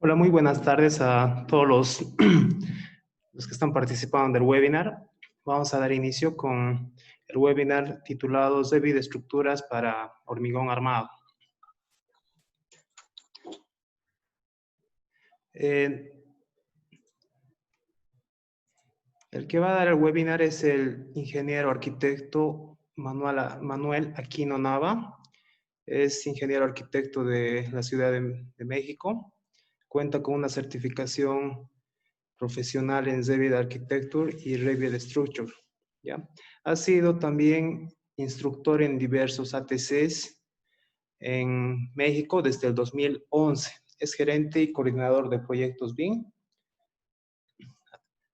Hola, muy buenas tardes a todos los que están participando del webinar. Vamos a dar inicio con el webinar titulado Revit de estructuras para hormigón armado. El que va a dar el webinar es el ingeniero arquitecto Manuel Aquino Nava. Es ingeniero arquitecto de la Ciudad de México. Cuenta con una certificación profesional en Revit Architecture y Revit Structure. ¿Ya? Ha sido también instructor en diversos ATCs en México desde el 2011. Es gerente y coordinador de proyectos BIM.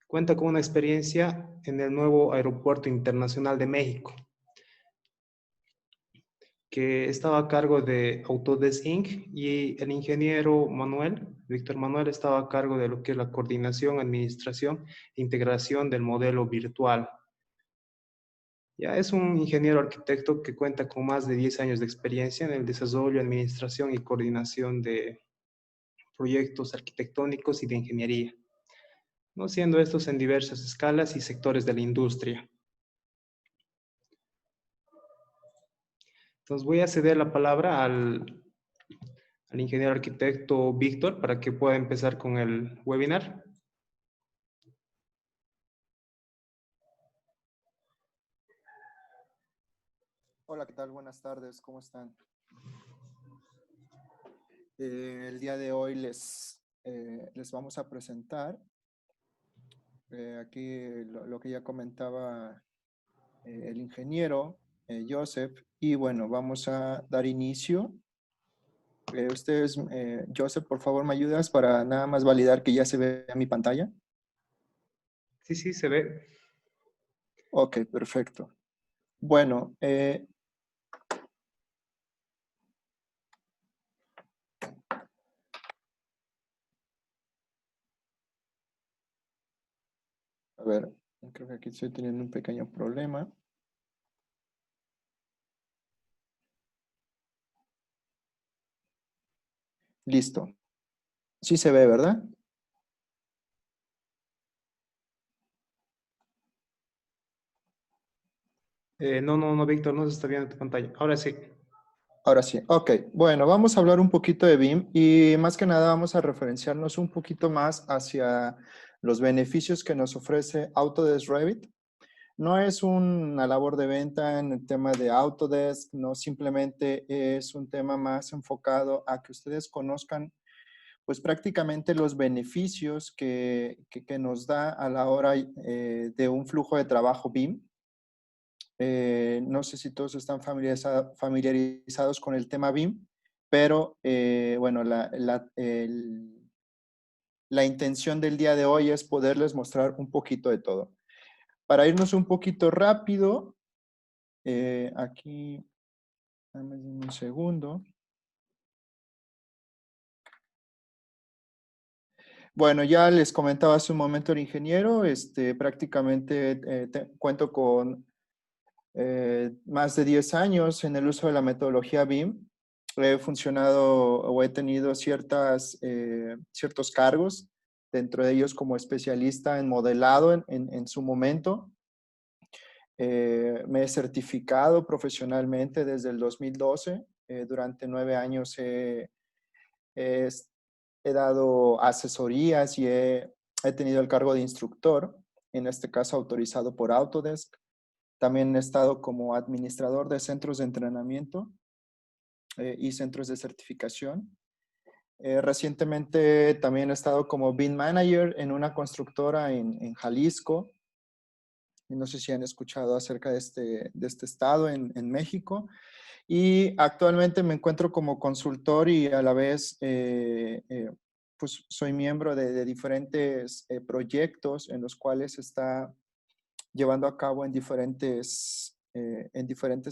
Cuenta con una experiencia en el nuevo Aeropuerto Internacional de México, que estaba a cargo de Autodesk Inc. y el ingeniero Víctor Manuel, estaba a cargo de lo que es la coordinación, administración e integración del modelo virtual. Ya es un ingeniero arquitecto que cuenta con más de 10 años de experiencia en el desarrollo, administración y coordinación de proyectos arquitectónicos y de ingeniería, ¿no? Siendo estos en diversas escalas y sectores de la industria. Entonces voy a ceder la palabra al ingeniero arquitecto Víctor para que pueda empezar con el webinar. Hola, ¿qué tal? Buenas tardes, ¿cómo están? El día de hoy les vamos a presentar aquí lo que ya comentaba el ingeniero Joseph, y bueno, vamos a dar inicio. Joseph, por favor, ¿me ayudas para nada más validar que ya se ve mi pantalla? Sí, se ve. Ok, perfecto. Bueno, a ver, creo que aquí estoy teniendo un pequeño problema. Listo. Sí se ve, ¿verdad? No, Víctor, no se está viendo tu pantalla. Ahora sí. Ahora sí, ok. Bueno, vamos a hablar un poquito de BIM y más que nada vamos a referenciarnos un poquito más hacia los beneficios que nos ofrece Autodesk Revit. No es una labor de venta en el tema de Autodesk, no, simplemente es un tema más enfocado a que ustedes conozcan pues prácticamente los beneficios que nos da a la hora de un flujo de trabajo BIM. No sé si todos están familiarizados con el tema BIM, pero bueno, la intención del día de hoy es poderles mostrar un poquito de todo. Para irnos un poquito rápido, aquí, dame un segundo. Bueno, ya les comentaba hace un momento el ingeniero, prácticamente cuento con más de 10 años en el uso de la metodología BIM. He funcionado o he tenido ciertos cargos, dentro de ellos como especialista en modelado en su momento. Me he certificado profesionalmente desde el 2012. Durante 9 años he dado asesorías y he tenido el cargo de instructor, en este caso autorizado por Autodesk. También he estado como administrador de centros de entrenamiento y centros de certificación. Recientemente también he estado como BIM Manager en una constructora en Jalisco. No sé si han escuchado acerca de este estado en México. Y actualmente me encuentro como consultor y a la vez pues soy miembro de diferentes proyectos en los cuales se está llevando a cabo en diferentes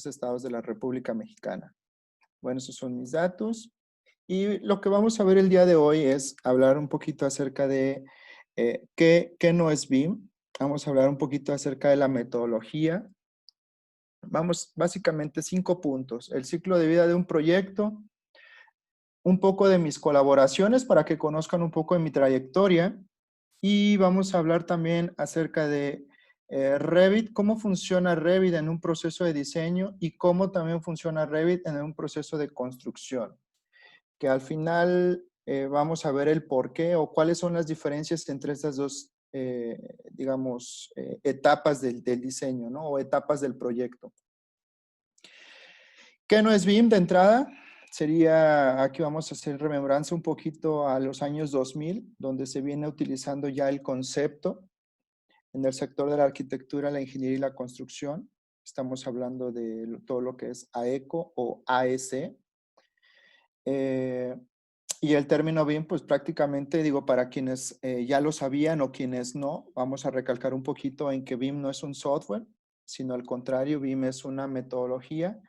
estados de la República Mexicana. Bueno, esos son mis datos. Y lo que vamos a ver el día de hoy es hablar un poquito acerca de qué no es BIM. Vamos a hablar un poquito acerca de la metodología. Vamos, básicamente 5 puntos. El ciclo de vida de un proyecto, un poco de mis colaboraciones para que conozcan un poco de mi trayectoria. Y vamos a hablar también acerca de Revit, cómo funciona Revit en un proceso de diseño y cómo también funciona Revit en un proceso de construcción. Que al final vamos a ver el por qué o cuáles son las diferencias entre estas dos, digamos, etapas del diseño, ¿no? O etapas del proyecto. ¿Qué no es BIM de entrada? Sería, aquí vamos a hacer remembranza un poquito a los años 2000, donde se viene utilizando ya el concepto en el sector de la arquitectura, la ingeniería y la construcción. Estamos hablando de todo lo que es AECO o AEC. Y el término BIM, pues prácticamente, digo, para quienes ya lo sabían o quienes no, vamos a recalcar un poquito en que BIM no es un software, sino al contrario, BIM es una metodología.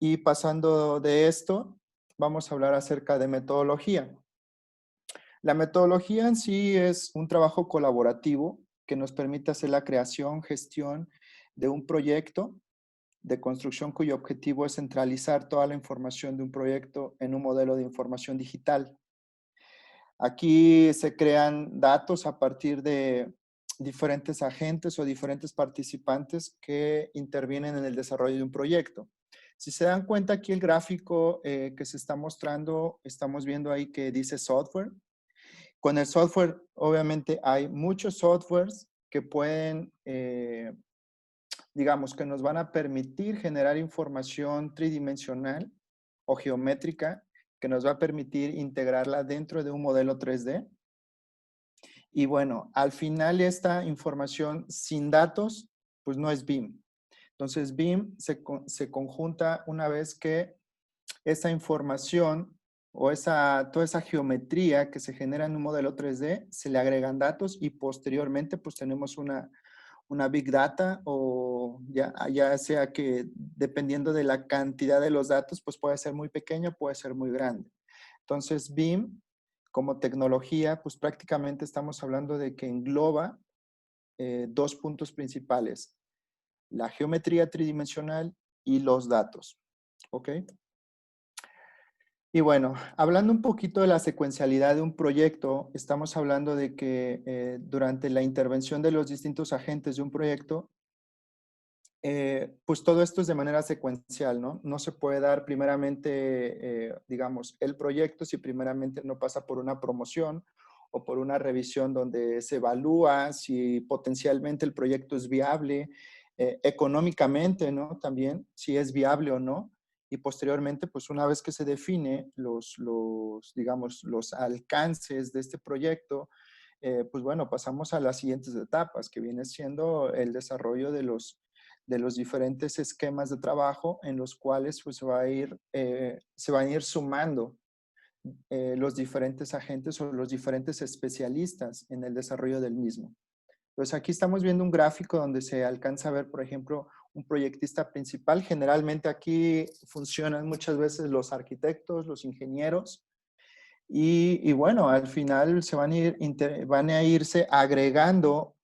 Y pasando de esto, vamos a hablar acerca de metodología. La metodología en sí es un trabajo colaborativo que nos permite hacer la creación, gestión de un proyecto de construcción cuyo objetivo es centralizar toda la información de un proyecto en un modelo de información digital. Aquí se crean datos a partir de diferentes agentes o diferentes participantes que intervienen en el desarrollo de un proyecto. Si se dan cuenta aquí el gráfico que se está mostrando, estamos viendo ahí que dice software. Con el software, obviamente, hay muchos softwares que pueden, digamos, que nos van a permitir generar información tridimensional o geométrica que nos va a permitir integrarla dentro de un modelo 3D. Y bueno, al final esta información sin datos, pues no es BIM. Entonces BIM se conjunta una vez que esa información o toda esa geometría que se genera en un modelo 3D, se le agregan datos y posteriormente pues tenemos una Big Data o ya sea que dependiendo de la cantidad de los datos, pues puede ser muy pequeño, puede ser muy grande. Entonces BIM como tecnología, pues prácticamente estamos hablando de que engloba dos puntos principales, la geometría tridimensional y los datos. ¿Ok? Y bueno, hablando un poquito de la secuencialidad de un proyecto, estamos hablando de que durante la intervención de los distintos agentes de un proyecto, pues todo esto es de manera secuencial, ¿no? No se puede dar primeramente, digamos, el proyecto si primeramente no pasa por una promoción o por una revisión donde se evalúa si potencialmente el proyecto es viable, económicamente, ¿no? También, si es viable o no. Y posteriormente, pues una vez que se define digamos, los alcances de este proyecto, pues bueno, pasamos a las siguientes etapas, que viene siendo el desarrollo de los diferentes esquemas de trabajo en los cuales pues, se van a ir sumando los diferentes agentes o los diferentes especialistas en el desarrollo del mismo. Entonces aquí estamos viendo un gráfico donde se alcanza a ver, por ejemplo, un proyectista principal. Generalmente aquí funcionan muchas veces los arquitectos, los ingenieros, y bueno, al final van a irse agregando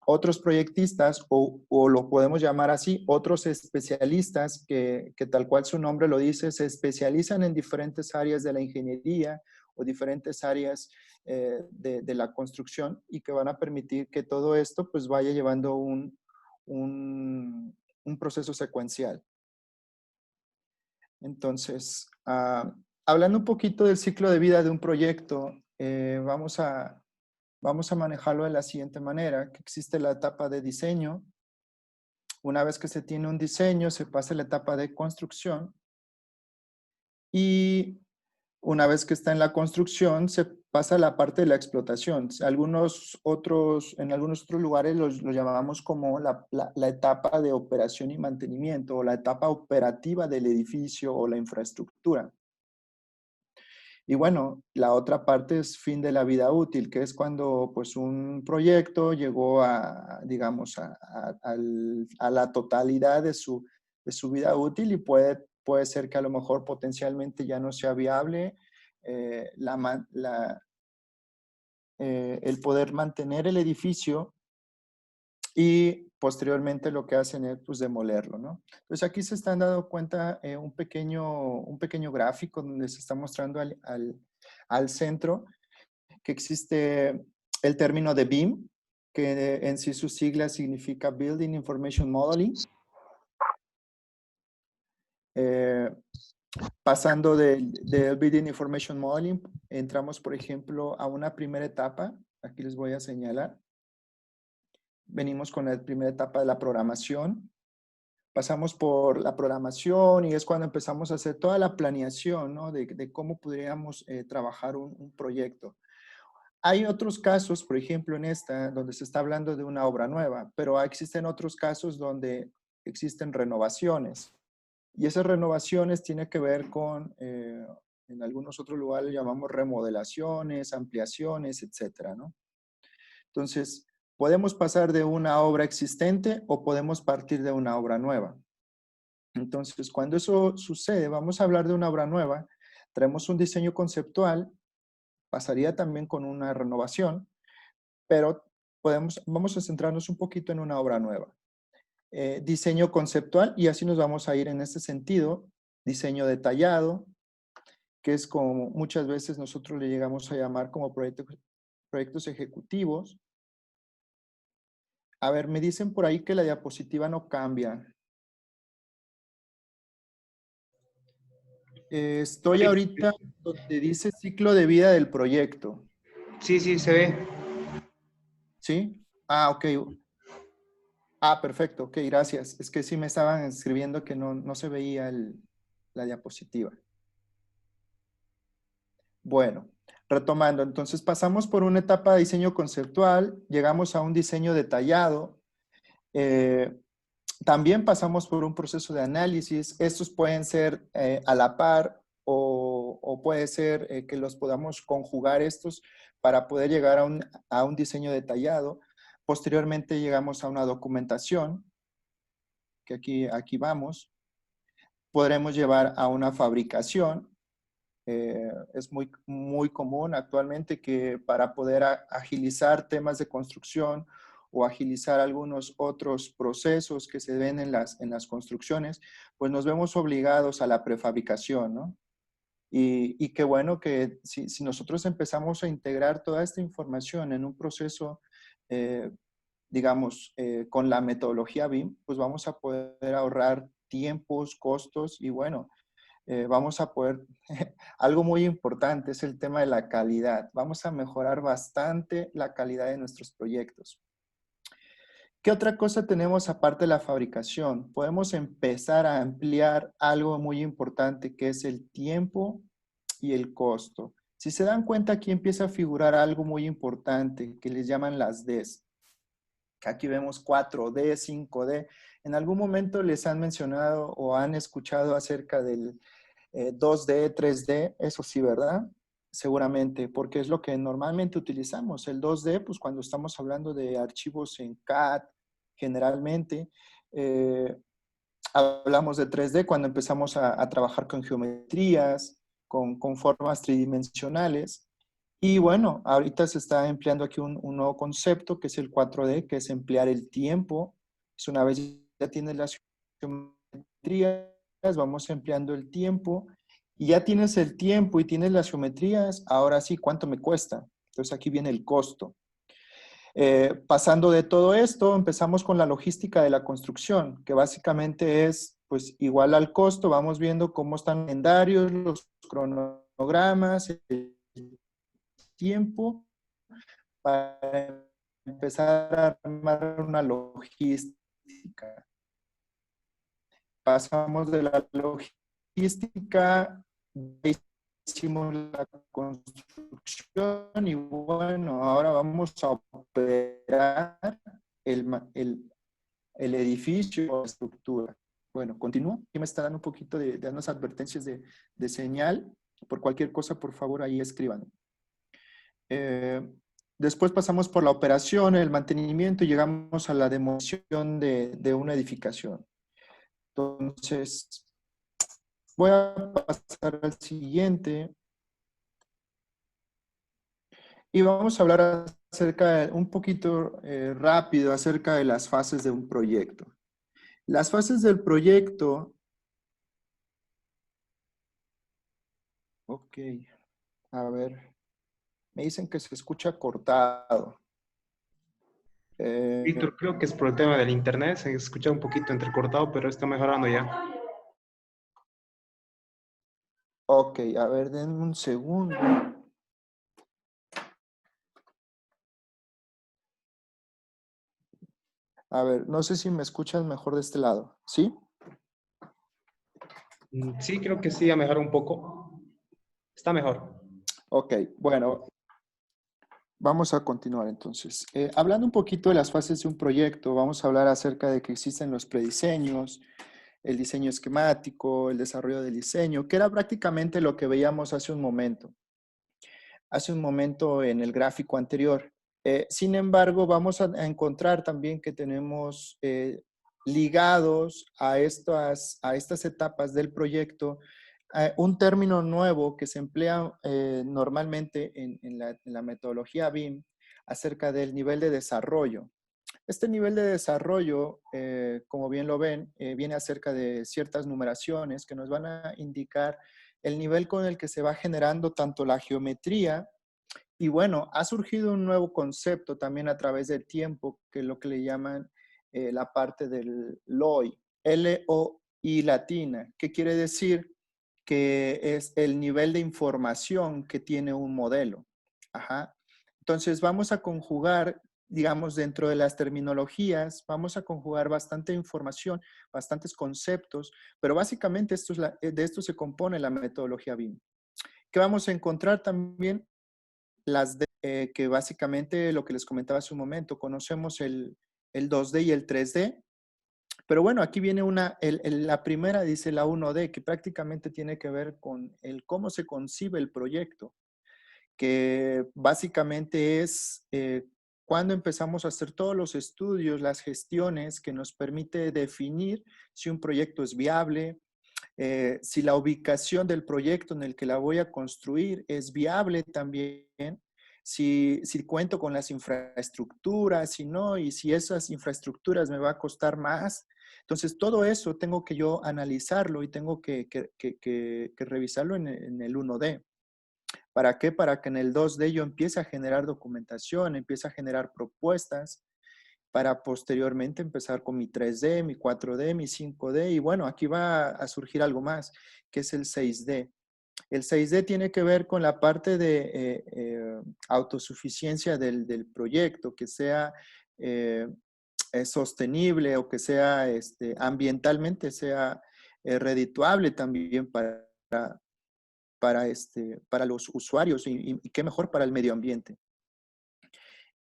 otros proyectistas o lo podemos llamar así, otros especialistas que tal cual su nombre lo dice, se especializan en diferentes áreas de la ingeniería o diferentes áreas de la construcción y que van a permitir que todo esto pues vaya llevando un proceso secuencial. Entonces, hablando un poquito del ciclo de vida de un proyecto, vamos a manejarlo de la siguiente manera, que existe la etapa de diseño. Una vez que se tiene un diseño, se pasa a la etapa de construcción y una vez que está en la construcción, se pasa a la parte de la explotación. En algunos otros lugares lo llamamos como la etapa de operación y mantenimiento o la etapa operativa del edificio o la infraestructura. Y bueno, la otra parte es fin de la vida útil, que es cuando pues un proyecto llegó digamos, a la totalidad de su vida útil y puede ser que a lo mejor potencialmente ya no sea viable el poder mantener el edificio y posteriormente lo que hacen es pues demolerlo, ¿no? Entonces aquí se están dando cuenta un pequeño gráfico donde se está mostrando al centro que existe el término de BIM, que en sí sus siglas significa Building Information Modeling. Pasando del Building Information Modeling, entramos, por ejemplo, a una primera etapa. Aquí les voy a señalar. Venimos con la primera etapa de la programación. Pasamos por la programación y es cuando empezamos a hacer toda la planeación, ¿no? De cómo podríamos trabajar un proyecto. Hay otros casos, por ejemplo, en esta, donde se está hablando de una obra nueva, pero existen otros casos donde existen renovaciones. Y esas renovaciones tienen que ver con, en algunos otros lugares llamamos remodelaciones, ampliaciones, etcétera, ¿no? Entonces, podemos pasar de una obra existente o podemos partir de una obra nueva. Entonces, cuando eso sucede, vamos a hablar de una obra nueva, traemos un diseño conceptual, pasaría también con una renovación, pero vamos a centrarnos un poquito en una obra nueva. Diseño conceptual, y así nos vamos a ir en este sentido. Diseño detallado, que es como muchas veces nosotros le llegamos a llamar como proyectos ejecutivos. A ver, me dicen por ahí que la diapositiva no cambia. Estoy ahorita donde dice ciclo de vida del proyecto. Sí, sí, se ve. ¿Sí? Ah, ok. Ah, perfecto. Ok, gracias. Es que sí me estaban escribiendo que no se veía la diapositiva. Bueno, retomando, entonces pasamos por una etapa de diseño conceptual, llegamos a un diseño detallado, también pasamos por un proceso de análisis. Estos pueden ser a la par o puede ser que los podamos conjugar estos para poder llegar a un diseño detallado. Posteriormente llegamos a una documentación, que aquí vamos. Podremos llevar a una fabricación. Es muy común actualmente que para poder agilizar temas de construcción o agilizar algunos otros procesos que se ven en las construcciones, pues nos vemos obligados a la prefabricación, ¿no? Y qué bueno que si nosotros empezamos a integrar toda esta información en un proceso, digamos, con la metodología BIM, pues vamos a poder ahorrar tiempos, costos y bueno, vamos a poder, algo muy importante es el tema de la calidad. Vamos a mejorar bastante la calidad de nuestros proyectos. ¿Qué otra cosa tenemos aparte de la fabricación? Podemos empezar a ampliar algo muy importante que es el tiempo y el costo. Si se dan cuenta, aquí empieza a figurar algo muy importante que les llaman las Ds. Aquí vemos 4D, 5D. ¿En algún momento les han mencionado o han escuchado acerca del 2D, 3D? Eso sí, ¿verdad? Seguramente, porque es lo que normalmente utilizamos. El 2D, pues cuando estamos hablando de archivos en CAD, generalmente, hablamos de 3D cuando empezamos a trabajar con geometrías, con formas tridimensionales. Y bueno, ahorita se está empleando aquí un nuevo concepto que es el 4D, que es emplear el tiempo. Es una vez ya tienes las geometrías, vamos empleando el tiempo. Y ya tienes el tiempo y tienes las geometrías, ahora sí, ¿cuánto me cuesta? Entonces aquí viene el costo. Pasando de todo esto, empezamos con la logística de la construcción, que básicamente es pues igual al costo. Vamos viendo cómo están los calendarios, los cronogramas, el tiempo para empezar a armar una logística. Pasamos de la logística, hicimos la construcción y bueno, ahora vamos a operar el edificio o la estructura. Bueno, continúo. Aquí me está dando un poquito de unas advertencias de señal. Por cualquier cosa, por favor, ahí escriban. Después pasamos por la operación, el mantenimiento y llegamos a la demolición de una edificación. Entonces, voy a pasar al siguiente. Y vamos a hablar un poquito rápido acerca de las fases de un proyecto. Las fases del proyecto, ok, a ver, me dicen que se escucha cortado. Víctor, creo que es por el tema del internet, se escucha un poquito entrecortado, pero está mejorando ya. Ok, a ver, denme un segundo. A ver, no sé si me escuchas mejor de este lado, ¿sí? Sí, creo que sí, ha mejorado un poco. Está mejor. Ok, bueno, vamos a continuar entonces. Hablando un poquito de las fases de un proyecto, vamos a hablar acerca de que existen los prediseños, el diseño esquemático, el desarrollo del diseño, que era prácticamente lo que veíamos hace un momento en el gráfico anterior. Sin embargo, vamos a encontrar también que tenemos ligados a estas etapas del proyecto un término nuevo que se emplea normalmente en la metodología BIM acerca del nivel de desarrollo. Este nivel de desarrollo, como bien lo ven, viene acerca de ciertas numeraciones que nos van a indicar el nivel con el que se va generando tanto la geometría y bueno, ha surgido un nuevo concepto también a través del tiempo, que es lo que le llaman la parte del LOI, L-O-I latina, que quiere decir que es el nivel de información que tiene un modelo. Ajá. Entonces vamos a conjugar, digamos, dentro de las terminologías, vamos a conjugar bastante información, bastantes conceptos, pero básicamente de esto se compone la metodología BIM. ¿Qué vamos a encontrar también? Que básicamente lo que les comentaba hace un momento, conocemos el 2D y el 3D, pero bueno, aquí viene la primera, dice la 1D, que prácticamente tiene que ver con el cómo se concibe el proyecto, que básicamente es cuando empezamos a hacer todos los estudios, las gestiones que nos permite definir si un proyecto es viable, si la ubicación del proyecto en el que la voy a construir es viable también, si cuento con las infraestructuras, si no, y si esas infraestructuras me va a costar más. Entonces, todo eso tengo que yo analizarlo y tengo que revisarlo en el 1D. ¿Para qué? Para que en el 2D yo empiece a generar documentación, empiece a generar propuestas, para posteriormente empezar con mi 3D, mi 4D, mi 5D y bueno, aquí va a surgir algo más, que es el 6D. El 6D tiene que ver con la parte de autosuficiencia del proyecto, que sea eh, sostenible o que sea ambientalmente, sea redituable también para los usuarios y qué mejor para el medio ambiente.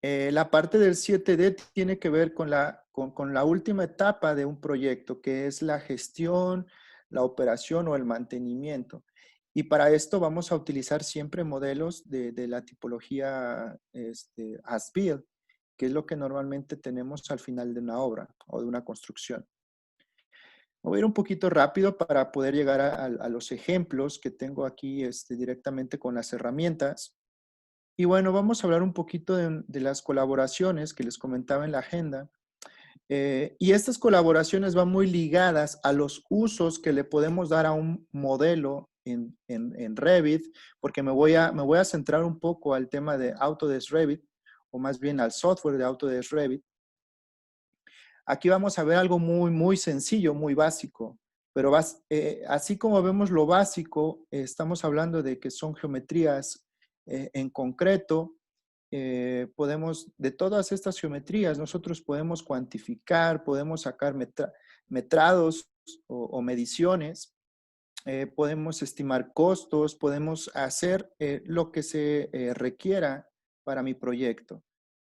La parte del 7D tiene que ver con con la última etapa de un proyecto, que es la gestión, la operación o el mantenimiento. Y para esto vamos a utilizar siempre modelos de la tipología as-built, que es lo que normalmente tenemos al final de una obra o de una construcción. Voy a ir un poquito rápido para poder llegar a los ejemplos que tengo aquí directamente con las herramientas. Y bueno, vamos a hablar un poquito de las colaboraciones que les comentaba en la agenda. Y estas colaboraciones van muy ligadas a los usos que le podemos dar a un modelo en Revit, porque me voy a centrar un poco al tema de Autodesk Revit, o más bien al software de Autodesk Revit. Aquí vamos a ver algo muy sencillo, muy básico, pero así como vemos lo básico, estamos hablando de que son geometrías en concreto. De todas estas geometrías, nosotros podemos cuantificar, podemos sacar metrados o mediciones, podemos estimar costos, podemos hacer lo que se requiera para mi proyecto.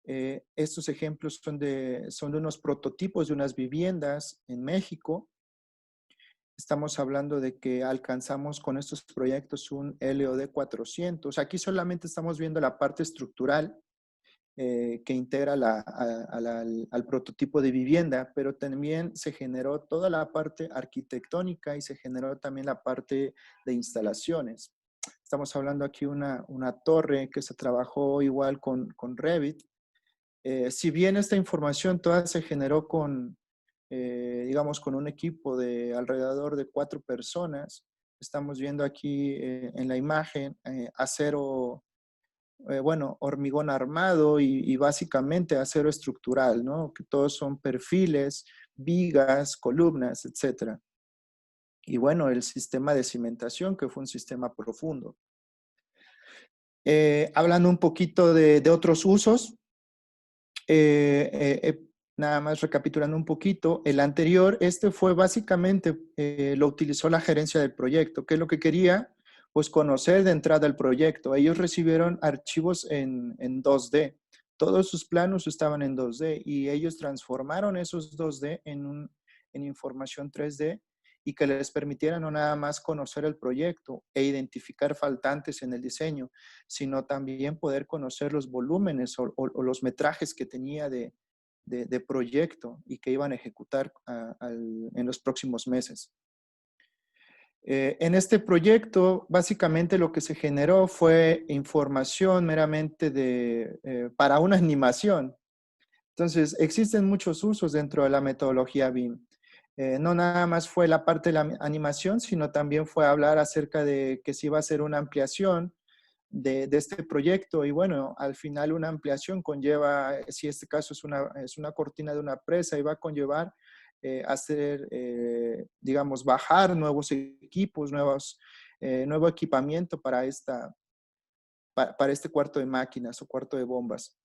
Estos ejemplos son de unos prototipos de unas viviendas en México. Estamos hablando de que alcanzamos con estos proyectos un LOD 400. Aquí solamente estamos viendo la parte estructural que integra al prototipo de vivienda, pero también se generó toda la parte arquitectónica y se generó también la parte de instalaciones. estamos hablando aquí una torre que se trabajó igual con Revit. Si bien esta información toda se generó digamos, con un equipo de alrededor de 4 personas, estamos viendo aquí en la imagen acero, bueno, hormigón armado y básicamente acero estructural, ¿no? Que todos son perfiles, vigas, columnas, etcétera. Y bueno, el sistema de cimentación, que fue un sistema profundo. Hablando un poquito de otros usos, nada más recapitulando un poquito, el anterior, este fue básicamente, lo utilizó la gerencia del proyecto. ¿Qué es lo que quería? Pues conocer de entrada el proyecto. Ellos recibieron archivos en 2D. Todos sus planos estaban en 2D y ellos transformaron esos 2D en información 3D y que les permitiera no nada más conocer el proyecto e identificar faltantes en el diseño, sino también poder conocer los volúmenes o los metrajes que tenía de proyecto y que iban a ejecutar en los próximos meses. En este proyecto, básicamente lo que se generó fue información meramente para una animación. Entonces, existen muchos usos dentro de la metodología BIM. No nada más fue la parte de la animación, sino también fue hablar acerca de que se iba a hacer una ampliación de este proyecto. Y bueno, al final una ampliación conlleva, si este caso es una cortina de una presa, y va a conllevar hacer, digamos, bajar nuevos equipos, nuevo equipamiento para este cuarto de máquinas o cuarto de bombas.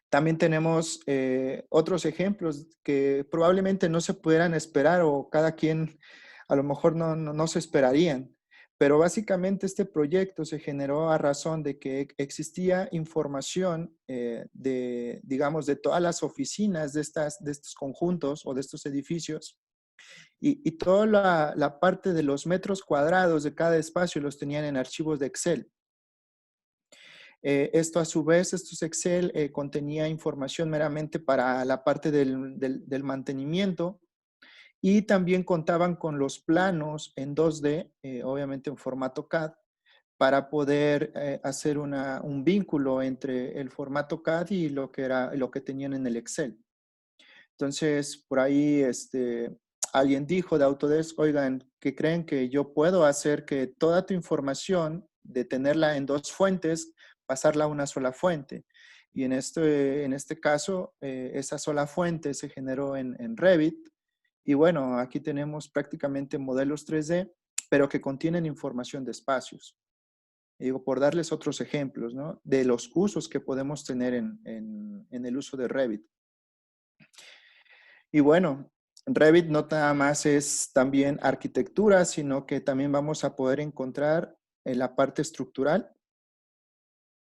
También tenemos otros ejemplos que probablemente no se pudieran esperar o cada quien a lo mejor no se esperarían. Pero básicamente este proyecto se generó a razón de que existía información digamos, de todas las oficinas de estos conjuntos o de estos edificios y toda la parte de los metros cuadrados de cada espacio los tenían en archivos de Excel. Esto a su vez, estos Excel contenía información meramente para la parte del mantenimiento y también contaban con los planos en 2D, obviamente en formato CAD, para poder hacer un vínculo entre el formato CAD y lo que tenían en el Excel. Entonces, por ahí alguien dijo de Autodesk, oigan, ¿qué creen que yo puedo hacer que toda tu información, de tenerla en 2 fuentes, pasarla a una sola fuente? Y en este caso, esa sola fuente se generó en Revit. Y bueno, aquí tenemos prácticamente modelos 3D, pero que contienen información de espacios. Y digo, por darles otros ejemplos, ¿no? De los usos que podemos tener en el uso de Revit. Y bueno, Revit no nada más es también arquitectura, sino que también vamos a poder encontrar la parte estructural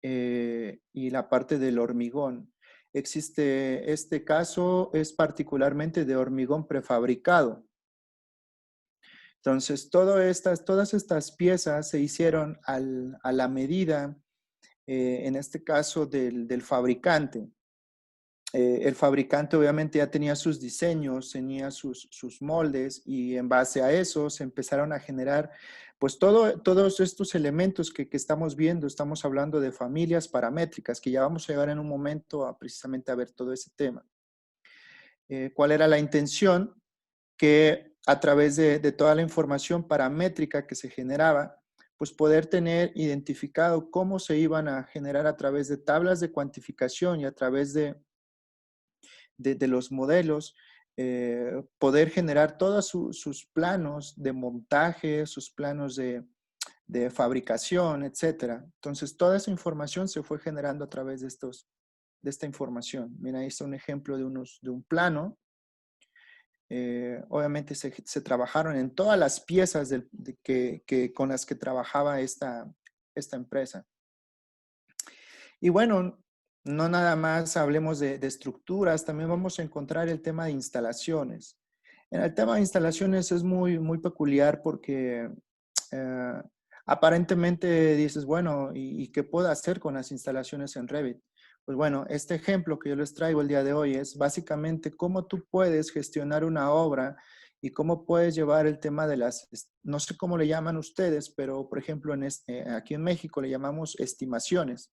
y la parte del hormigón. Este caso es particularmente de hormigón prefabricado. Entonces, todas estas piezas se hicieron a la medida, en este caso, del fabricante. El fabricante obviamente ya tenía sus diseños, tenía sus moldes y en base a eso se empezaron a generar pues todos estos elementos que estamos viendo. Estamos hablando de familias paramétricas, que ya vamos a llegar en un momento precisamente a ver todo ese tema. ¿Cuál era la intención? Que a través de toda la información paramétrica que se generaba, pues poder tener identificado cómo se iban a generar a través de tablas de cuantificación y a través de los modelos, poder generar todos sus planos de montaje, sus planos de fabricación, etcétera. Entonces, toda esa información se fue generando a través de esta información. Mira, ahí está un ejemplo de un plano. Obviamente se trabajaron en todas las piezas con las que trabajaba esta empresa. Y bueno, no nada más hablemos de estructuras, también vamos a encontrar el tema de instalaciones. En el tema de instalaciones es muy, muy peculiar porque aparentemente dices, bueno, ¿y qué puedo hacer con las instalaciones en Revit? Pues bueno, este ejemplo que yo les traigo el día de hoy es básicamente cómo tú puedes gestionar una obra y cómo puedes llevar el tema de las, no sé cómo le llaman ustedes, pero por ejemplo aquí en México le llamamos estimaciones,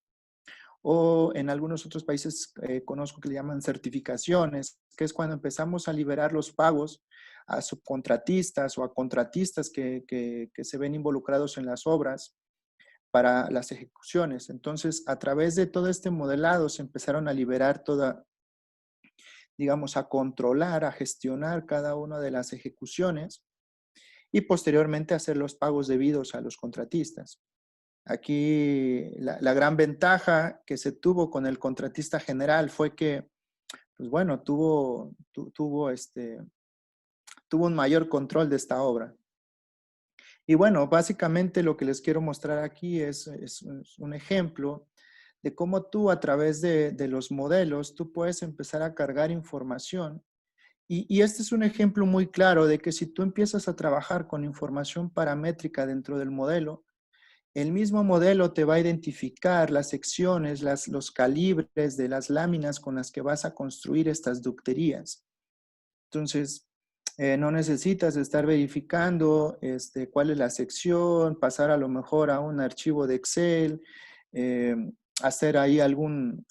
o en algunos otros países conozco que le llaman certificaciones, que es cuando empezamos a liberar los pagos a subcontratistas o a contratistas que se ven involucrados en las obras para las ejecuciones. Entonces, a través de todo este modelado se empezaron a liberar toda, digamos, a controlar, a gestionar cada una de las ejecuciones y posteriormente hacer los pagos debidos a los contratistas. Aquí la gran ventaja que se tuvo con el contratista general fue que, pues bueno, tuvo un mayor control de esta obra. Y bueno, básicamente lo que les quiero mostrar aquí es un ejemplo de cómo tú a través de los modelos, tú puedes empezar a cargar información. Y este es un ejemplo muy claro de que si tú empiezas a trabajar con información paramétrica dentro del modelo, el mismo modelo te va a identificar las secciones, los calibres de las láminas con las que vas a construir estas ducterías. Entonces, no necesitas estar verificando cuál es la sección, pasar a lo mejor a un archivo de Excel, eh, hacer ahí algún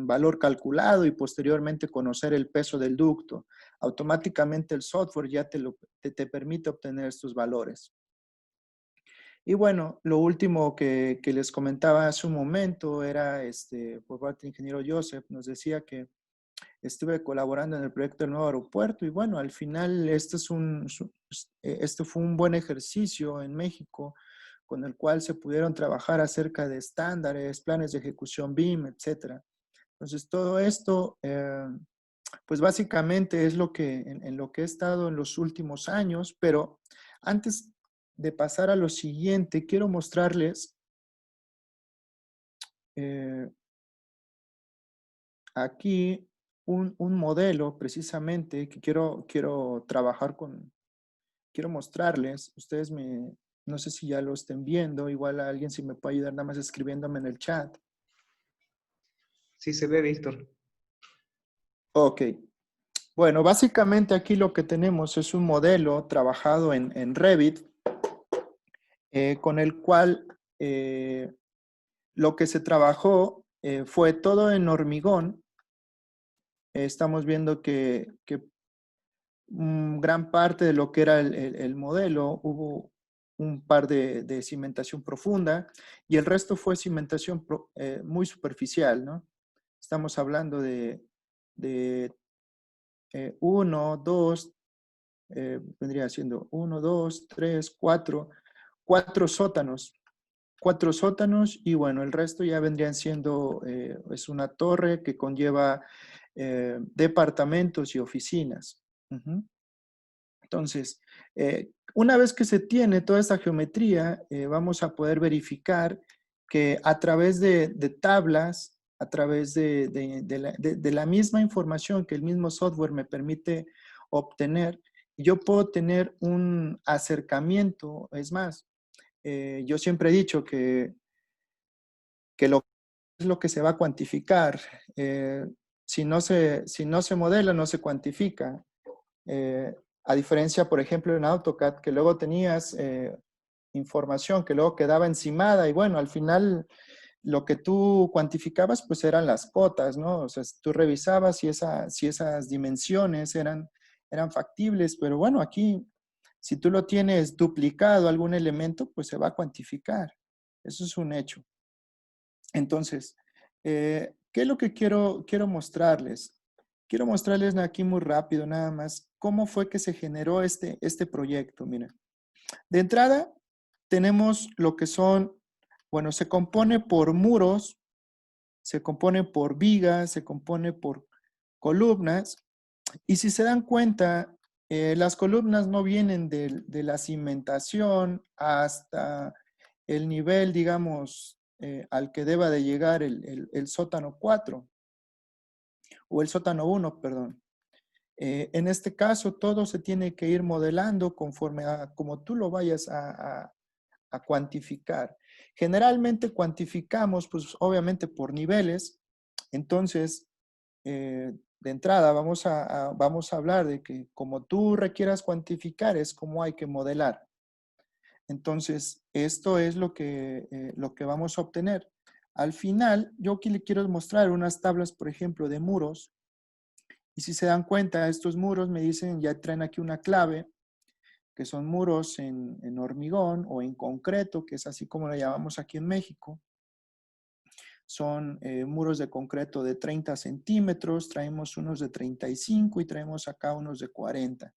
valor calculado y posteriormente conocer el peso del ducto. Automáticamente el software ya te permite obtener estos valores. Y bueno, lo último que les comentaba hace un momento era, por parte del ingeniero Joseph, nos decía que estuve colaborando en el proyecto del nuevo aeropuerto y bueno, al final este fue un buen ejercicio en México con el cual se pudieron trabajar acerca de estándares, planes de ejecución BIM, etcétera. Entonces, todo esto, pues básicamente es en lo que he estado en los últimos años, pero antes de pasar a lo siguiente, quiero mostrarles eh, aquí un modelo precisamente que quiero trabajar quiero mostrarles. No sé si ya lo estén viendo, igual a alguien si me puede ayudar nada más escribiéndome en el chat. Sí se ve, Víctor. Ok. Bueno, básicamente aquí lo que tenemos es un modelo trabajado en Revit, con el cual lo que se trabajó fue todo en hormigón. Estamos viendo que gran parte de lo que era el modelo, hubo un par de cimentación profunda y el resto fue cimentación muy superficial, ¿no? Estamos hablando de 1, 2, vendría siendo 1, 2, 3, 4, 4 sótanos. 4 sótanos y bueno, el resto ya vendrían siendo, es una torre que conlleva departamentos y oficinas. Entonces, una vez que se tiene toda esta geometría, vamos a poder verificar que a través de tablas, a través de la misma información que el mismo software me permite obtener, yo puedo tener un acercamiento. Es más, yo siempre he dicho que lo es lo que se va a cuantificar. Si no se modela, no se cuantifica. Eh, a diferencia, por ejemplo, en AutoCAD, que luego tenías información que luego quedaba encimada y bueno, al final lo que tú cuantificabas pues eran las cotas, ¿no? O sea, tú revisabas si esas dimensiones eran factibles, pero bueno, aquí si tú lo tienes duplicado algún elemento, pues se va a cuantificar. Eso es un hecho. Entonces, ¿qué es lo que quiero mostrarles? Quiero mostrarles aquí muy rápido nada más cómo fue que se generó este proyecto. Miren, de entrada tenemos lo que son, bueno, se compone por muros, se compone por vigas, se compone por columnas. Y si se dan cuenta, las columnas no vienen de la cimentación hasta el nivel, digamos, al que deba de llegar el sótano 4 o el sótano 1, perdón. En este caso, todo se tiene que ir modelando conforme a como tú lo vayas a cuantificar. Generalmente cuantificamos, pues obviamente por niveles. Entonces, de entrada vamos a hablar de que como tú requieras cuantificar es como hay que modelar. Entonces, esto es lo que vamos a obtener. Al final, yo aquí le quiero mostrar unas tablas, por ejemplo, de muros. Y si se dan cuenta, estos muros me dicen, ya traen aquí una clave, que son muros en hormigón o en concreto, que es así como lo llamamos aquí en México. Son muros de concreto de 30 centímetros, traemos unos de 35 y traemos acá unos de 40.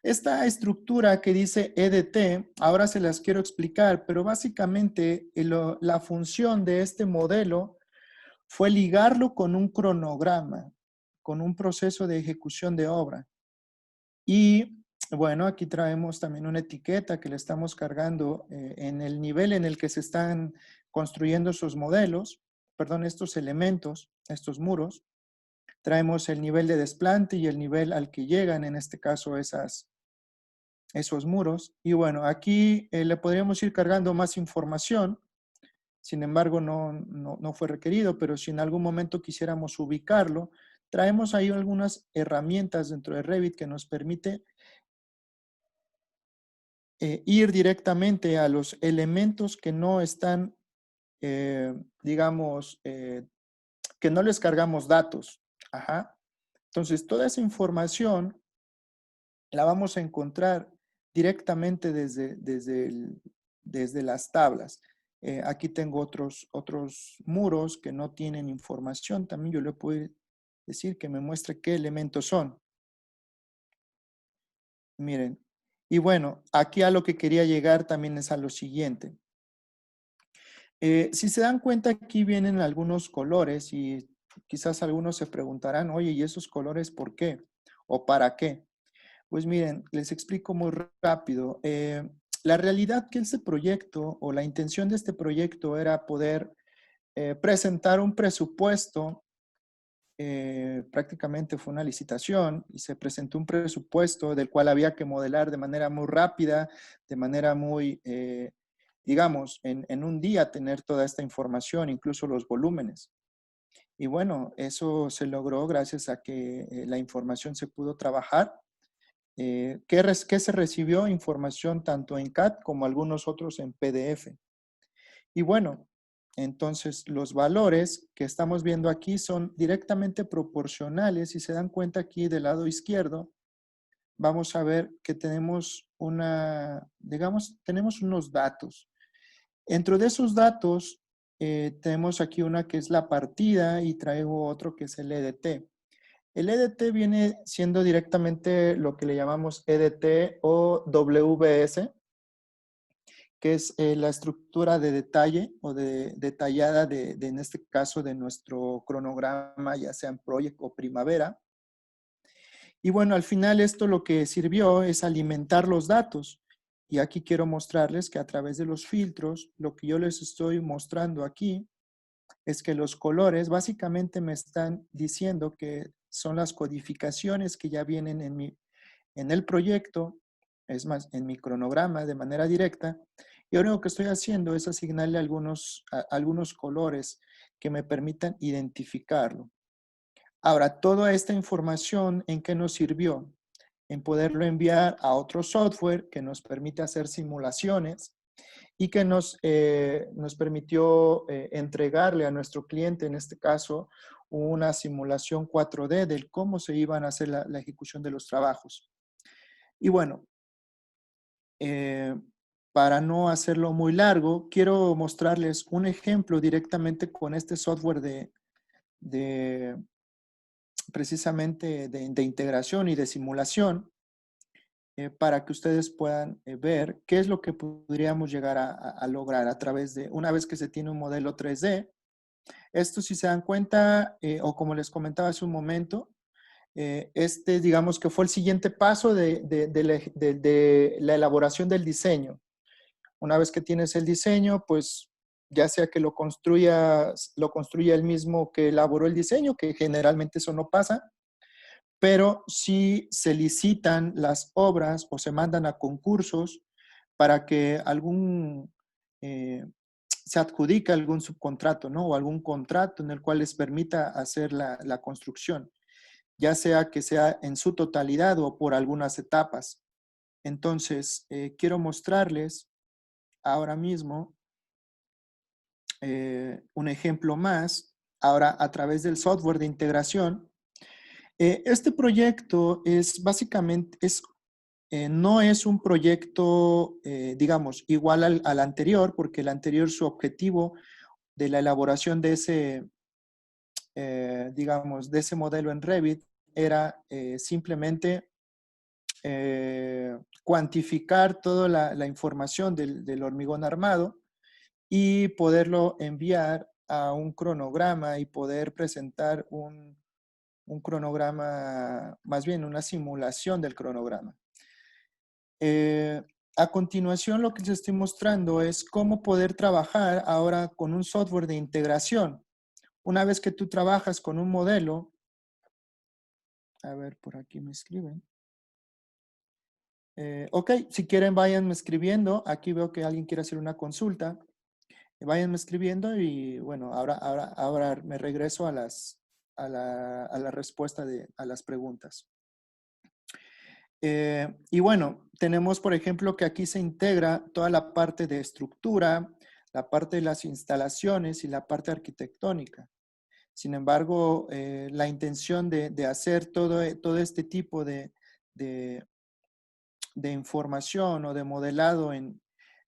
Esta estructura que dice EDT, ahora se las quiero explicar, pero básicamente la función de este modelo fue ligarlo con un cronograma, con un proceso de ejecución de obra. Y bueno, aquí traemos también una etiqueta que le estamos cargando en el nivel en el que se están construyendo esos modelos, perdón, estos elementos, estos muros. Traemos el nivel de desplante y el nivel al que llegan, en este caso, esos muros. Y bueno, aquí le podríamos ir cargando más información. Sin embargo, no fue requerido, pero si en algún momento quisiéramos ubicarlo, traemos ahí algunas herramientas dentro de Revit que nos permite ir directamente a los elementos que no están, digamos, que no les cargamos datos. Ajá. Entonces, toda esa información la vamos a encontrar directamente desde las tablas. Aquí tengo otros muros que no tienen información. También yo le puedo decir que me muestre qué elementos son. Miren. Y bueno, aquí a lo que quería llegar también es a lo siguiente. Si se dan cuenta, aquí vienen algunos colores y quizás algunos se preguntarán, oye, ¿y esos colores por qué? ¿O para qué? Pues miren, les explico muy rápido. La realidad que este proyecto o la intención de este proyecto era poder presentar un presupuesto. Prácticamente fue una licitación y se presentó un presupuesto del cual había que modelar de manera muy rápida, de manera muy, digamos, en un día tener toda esta información, incluso los volúmenes. Y bueno, eso se logró gracias a que la información se pudo trabajar. ¿Qué se recibió? Información tanto en CAD como algunos otros en PDF. Y bueno, entonces los valores que estamos viendo aquí son directamente proporcionales. Si se dan cuenta aquí del lado izquierdo, vamos a ver que tenemos tenemos unos datos. Dentro de esos datos, tenemos aquí una que es la partida y traigo otro que es el EDT. El EDT viene siendo directamente lo que le llamamos EDT o WS, que es la estructura de detalle o detallada en este caso, de nuestro cronograma, ya sea en Project o Primavera. Y bueno, al final esto lo que sirvió es alimentar los datos. Y aquí quiero mostrarles que a través de los filtros, lo que yo les estoy mostrando aquí es que los colores básicamente me están diciendo que son las codificaciones que ya vienen en el proyecto, es más, en mi cronograma de manera directa. Y lo único que estoy haciendo es asignarle algunos colores que me permitan identificarlo. Ahora, toda esta información, ¿en qué nos sirvió? En poderlo enviar a otro software que nos permite hacer simulaciones y que nos permitió entregarle a nuestro cliente, en este caso, una simulación 4D del cómo se iban a hacer la ejecución de los trabajos. Y bueno, para no hacerlo muy largo, quiero mostrarles un ejemplo directamente con este software de precisamente de integración y de simulación, para que ustedes puedan ver qué es lo que podríamos llegar a lograr a través de, una vez que se tiene un modelo 3D. Esto, si se dan cuenta, o como les comentaba hace un momento, digamos que fue el siguiente paso de la elaboración del diseño. Una vez que tienes el diseño, pues ya sea que lo construya el mismo que elaboró el diseño, que generalmente eso no pasa, pero sí se licitan las obras o se mandan a concursos para que algún se adjudica algún subcontrato, ¿no? O algún contrato en el cual les permita hacer la construcción, ya sea que sea en su totalidad o por algunas etapas. Entonces, quiero mostrarles ahora mismo un ejemplo más, ahora a través del software de integración. Este proyecto es básicamente, no es un proyecto, digamos, igual al anterior, porque el anterior, su objetivo de la elaboración de ese, digamos, de ese modelo en Revit era simplemente cuantificar toda la información del hormigón armado y poderlo enviar a un cronograma y poder presentar un cronograma, más bien una simulación del cronograma. A continuación, lo que les estoy mostrando es cómo poder trabajar ahora con un software de integración. Una vez que tú trabajas con un modelo, a ver, por aquí me escriben. Ok, si quieren vayan escribiendo. Aquí veo que alguien quiere hacer una consulta. Váyanme escribiendo y bueno, ahora me regreso a la respuesta a las preguntas. Y bueno, tenemos por ejemplo que aquí se integra toda la parte de estructura, la parte de las instalaciones y la parte arquitectónica. Sin embargo, la intención de hacer todo este tipo de información o de modelado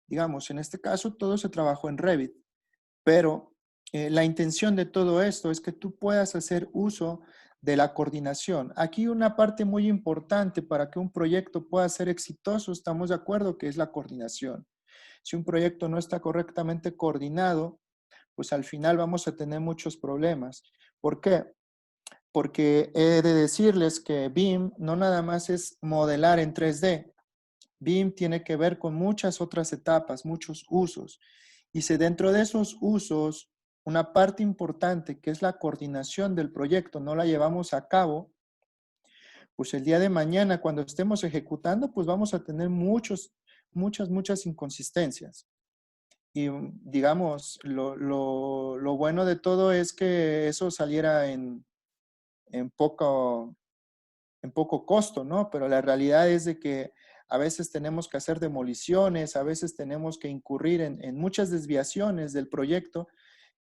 digamos, en este caso todo se trabajó en Revit. Pero la intención de todo esto es que tú puedas hacer uso de la coordinación. Aquí una parte muy importante para que un proyecto pueda ser exitoso, estamos de acuerdo que es la coordinación. Si un proyecto no está correctamente coordinado, pues al final vamos a tener muchos problemas. ¿Por qué? Porque he de decirles que BIM no nada más es modelar en 3D. BIM tiene que ver con muchas otras etapas, muchos usos. Y si dentro de esos usos, una parte importante que es la coordinación del proyecto no la llevamos a cabo, pues el día de mañana cuando estemos ejecutando, pues vamos a tener muchas inconsistencias. Y digamos, lo bueno de todo es que eso saliera en poco costo, ¿no? Pero la realidad es de que a veces tenemos que hacer demoliciones, a veces tenemos que incurrir en muchas desviaciones del proyecto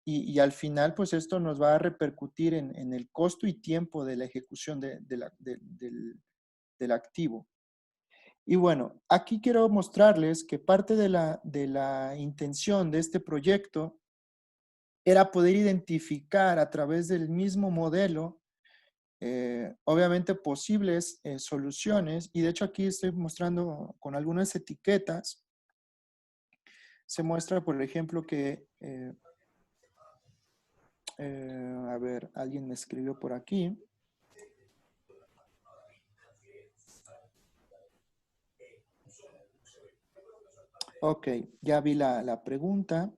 y al final, pues esto nos va a repercutir en el costo y tiempo de la ejecución del activo. Y bueno, aquí quiero mostrarles que parte de la intención de este proyecto era poder identificar a través del mismo modelo obviamente posibles soluciones, y de hecho aquí estoy mostrando con algunas etiquetas. Se muestra, por ejemplo, que, a ver, alguien me escribió por aquí. Ok, ya vi la pregunta.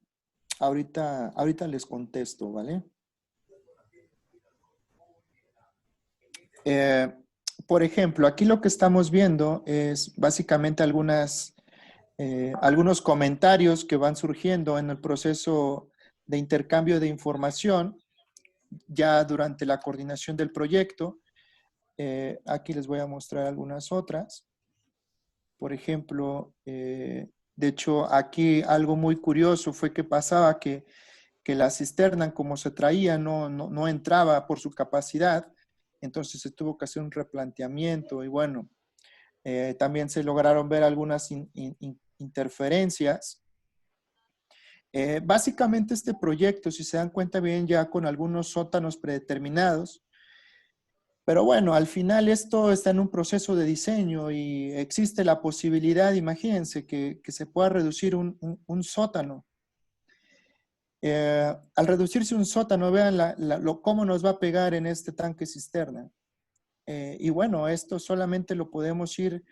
Ahorita les contesto, ¿vale? Por ejemplo, aquí lo que estamos viendo es básicamente algunos comentarios que van surgiendo en el proceso de intercambio de información ya durante la coordinación del proyecto. Aquí les voy a mostrar algunas otras. Por ejemplo, de hecho, aquí algo muy curioso fue que pasaba que la cisterna, como se traía, no entraba por su capacidad. Entonces se tuvo que hacer un replanteamiento y bueno, también se lograron ver algunas interferencias. Básicamente este proyecto, si se dan cuenta bien, ya con algunos sótanos predeterminados, pero bueno, al final esto está en un proceso de diseño y existe la posibilidad, imagínense, que se pueda reducir un sótano. Al reducirse un sótano, vean cómo nos va a pegar en este tanque cisterna. Y bueno, esto solamente lo podemos ir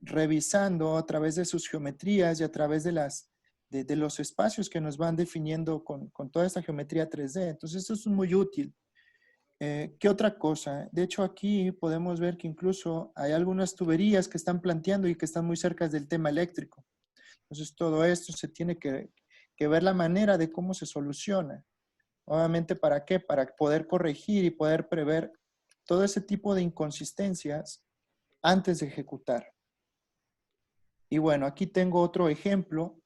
revisando a través de sus geometrías y a través de los espacios que nos van definiendo con toda esta geometría 3D. Entonces, esto es muy útil. ¿Qué otra cosa? De hecho, aquí podemos ver que incluso hay algunas tuberías que están planteando y que están muy cerca del tema eléctrico. Entonces, todo esto se tiene que que ver la manera de cómo se soluciona. Obviamente, ¿para qué? Para poder corregir y poder prever todo ese tipo de inconsistencias antes de ejecutar. Y bueno, aquí tengo otro ejemplo,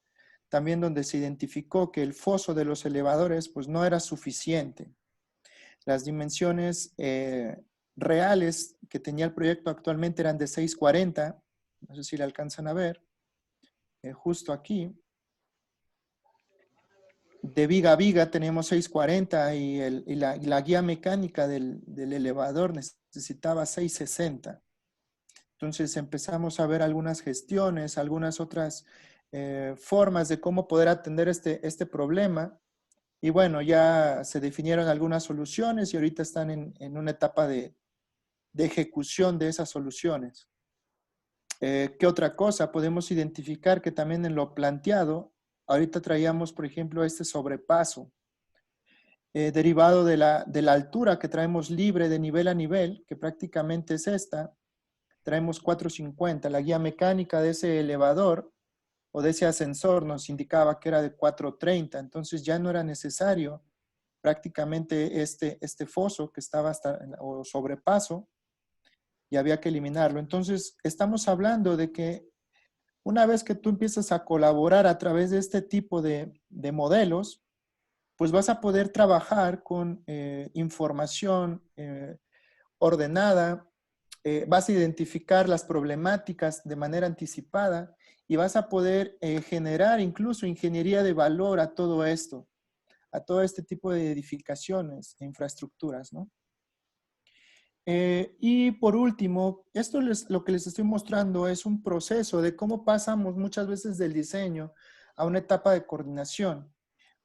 también donde se identificó que el foso de los elevadores pues no era suficiente. Las dimensiones reales que tenía el proyecto actualmente eran de 640, no sé si le alcanzan a ver, justo aquí. De viga a viga tenemos 640 y la guía mecánica del elevador necesitaba 660. Entonces empezamos a ver algunas gestiones, algunas otras formas de cómo poder atender este problema. Y bueno, ya se definieron algunas soluciones y ahorita están en una etapa de ejecución de esas soluciones. ¿Qué otra cosa? Podemos identificar que también en lo planteado, ahorita traíamos, por ejemplo, este sobrepaso, derivado de la altura que traemos libre de nivel a nivel, que prácticamente es esta. Traemos 450. La guía mecánica de ese elevador o de ese ascensor nos indicaba que era de 430. Entonces ya no era necesario prácticamente este foso que estaba o sobrepaso, y había que eliminarlo. Entonces estamos hablando de que una vez que tú empiezas a colaborar a través de este tipo de modelos, pues vas a poder trabajar con información ordenada, vas a identificar las problemáticas de manera anticipada y vas a poder generar incluso ingeniería de valor a todo esto, a todo este tipo de edificaciones e infraestructuras, ¿no? Y por último, lo que les estoy mostrando es un proceso de cómo pasamos muchas veces del diseño a una etapa de coordinación.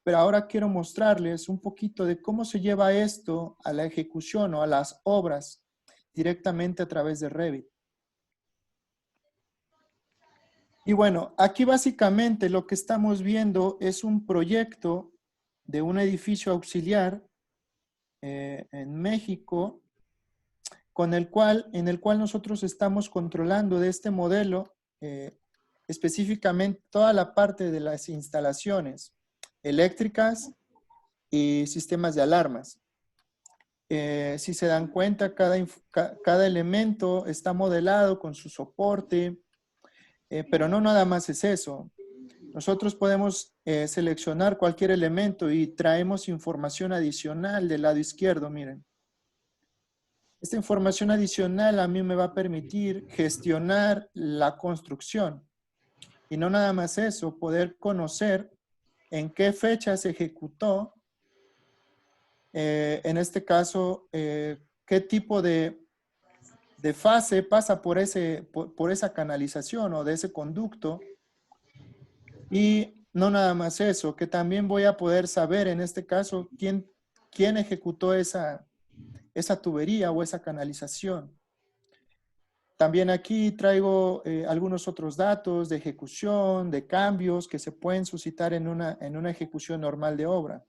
Pero ahora quiero mostrarles un poquito de cómo se lleva esto a la ejecución o a las obras directamente a través de Revit. Y bueno, aquí básicamente lo que estamos viendo es un proyecto de un edificio auxiliar en México, en el cual nosotros estamos controlando de este modelo específicamente toda la parte de las instalaciones eléctricas y sistemas de alarmas. Si se dan cuenta, cada elemento está modelado con su soporte, pero no nada más es eso. Nosotros podemos seleccionar cualquier elemento y traemos información adicional del lado izquierdo, miren. Esta información adicional a mí me va a permitir gestionar la construcción. Y no nada más eso, poder conocer en qué fecha se ejecutó, en este caso, qué tipo de fase pasa por esa canalización o de ese conducto. Y no nada más eso, que también voy a poder saber en este caso quién ejecutó esa tubería o esa canalización. También aquí traigo algunos otros datos de ejecución, de cambios que se pueden suscitar en una ejecución normal de obra.